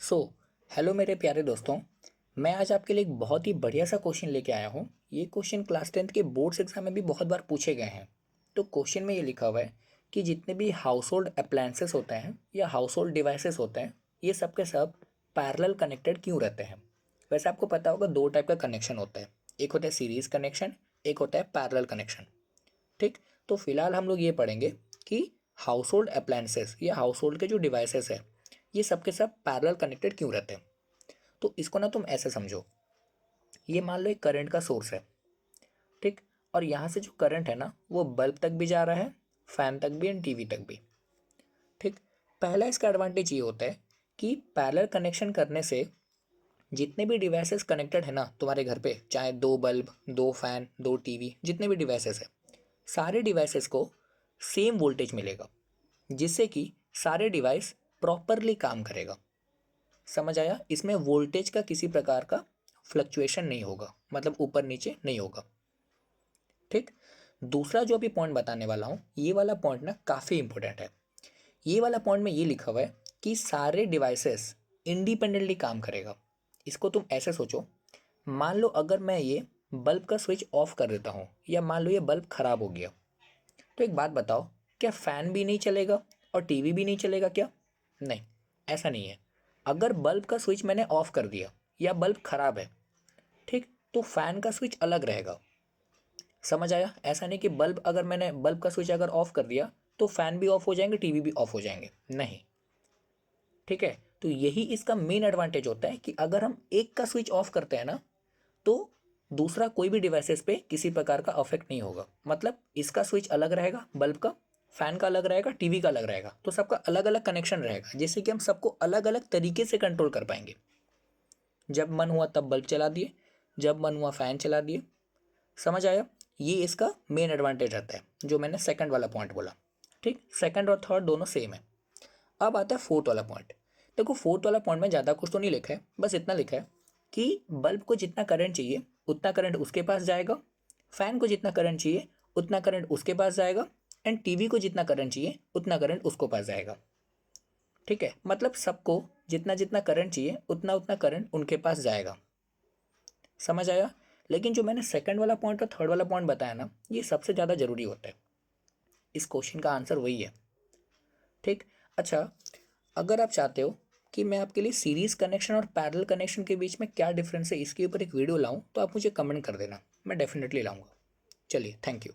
So hello मेरे प्यारे दोस्तों। मैं आज आपके लिए एक बहुत ही बढ़िया सा क्वेश्चन लेके आया हूँ। ये क्वेश्चन क्लास 10th के बोर्ड्स एग्जाम में भी बहुत बार पूछे गए हैं। तो क्वेश्चन में ये लिखा हुआ है कि जितने भी हाउस होल्ड अप्लायंसेस होते हैं या हाउस होल्ड डिवाइसेस होते हैं, ये सब के सब पैरेलल कनेक्टेड क्यों रहते हैं। वैसे आपको पता होगा दो टाइप का कनेक्शन होता है, एक होता है सीरीज कनेक्शन, एक होता है पैरेलल कनेक्शन। ठीक, तो फिलहाल हम लोग ये पढ़ेंगे कि हाउस होल्ड अप्लायंसेस या हाउस होल्ड के जो डिवाइसेस है ये सब के सब पैरेलल कनेक्टेड क्यों रहते हैं। तो इसको ना तुम ऐसे समझो, ये मान लो एक करंट का सोर्स है। ठीक, और यहाँ से जो करंट है ना वो बल्ब तक भी जा रहा है, फैन तक भी एंड टीवी तक भी। ठीक, पहला इसका एडवांटेज ये होता है कि पैरेलल कनेक्शन करने से जितने भी डिवाइसेस कनेक्टेड है ना तुम्हारे घर पे, चाहे दो बल्ब, दो फैन, दो टीवी, जितने भी डिवाइसेस है, सारे डिवाइसेस को सेम वोल्टेज मिलेगा, जिससे कि सारे डिवाइस प्रॉपरली काम करेगा। समझ आया? इसमें वोल्टेज का किसी प्रकार का फ्लक्चुएशन नहीं होगा, मतलब ऊपर नीचे नहीं होगा। ठीक, दूसरा जो अभी पॉइंट बताने वाला हूँ, ये वाला पॉइंट ना काफ़ी इंपॉर्टेंट है। ये वाला पॉइंट में ये लिखा हुआ है कि सारे डिवाइसेस इंडिपेंडेंटली काम करेगा। इसको तुम ऐसे सोचो, मान लो अगर मैं ये बल्ब का स्विच ऑफ कर देता हूँ या मान लो ये बल्ब खराब हो गया, तो एक बात बताओ, क्या फैन भी नहीं चलेगा और टीवी भी नहीं चलेगा क्या? नहीं, ऐसा नहीं है। अगर बल्ब का स्विच मैंने ऑफ कर दिया या बल्ब खराब है, ठीक, तो फैन का स्विच अलग रहेगा। समझ आया? ऐसा नहीं कि मैंने बल्ब का स्विच अगर ऑफ कर दिया तो फैन भी ऑफ हो जाएंगे, टीवी भी ऑफ हो जाएंगे, नहीं। ठीक है, तो यही इसका मेन एडवांटेज होता है कि अगर हम एक का स्विच ऑफ करते हैं ना, तो दूसरा कोई भी डिवाइसेस पे किसी प्रकार का अफेक्ट नहीं होगा। मतलब इसका स्विच अलग रहेगा बल्ब का, फैन का अलग रहेगा, टीवी का अलग रहेगा, तो सबका अलग अलग कनेक्शन रहेगा, जिससे कि हम सबको अलग अलग तरीके से कंट्रोल कर पाएंगे। जब मन हुआ तब बल्ब चला दिए, जब मन हुआ फैन चला दिए। समझ आया? ये इसका मेन एडवांटेज रहता है, जो मैंने सेकंड वाला पॉइंट बोला। ठीक, सेकंड और थर्ड दोनों सेम है। अब आता है फोर्थ वाला पॉइंट। देखो, फोर्थ वाला पॉइंट में ज़्यादा कुछ तो नहीं लिखा है, बस इतना लिखा है कि बल्ब को जितना करंट चाहिए उतना करंट उसके पास जाएगा, फैन को जितना करंट चाहिए उतना करंट उसके पास जाएगा, एंड टीवी को जितना करंट चाहिए उतना करंट उसको पास जाएगा। ठीक है, मतलब सबको जितना जितना करंट चाहिए उतना उतना करंट उनके पास जाएगा। समझ आया? लेकिन जो मैंने सेकंड वाला पॉइंट और थर्ड वाला पॉइंट बताया ना, ये सबसे ज़्यादा ज़रूरी होता है। इस क्वेश्चन का आंसर वही है। ठीक, अच्छा, अगर आप चाहते हो कि मैं आपके लिए सीरीज कनेक्शन और पैरेलल कनेक्शन के बीच में क्या डिफरेंस है इसके ऊपर एक वीडियो लाऊं, तो आप मुझे कमेंट कर देना, मैं डेफिनेटली लाऊंगा। चलिए, थैंक यू।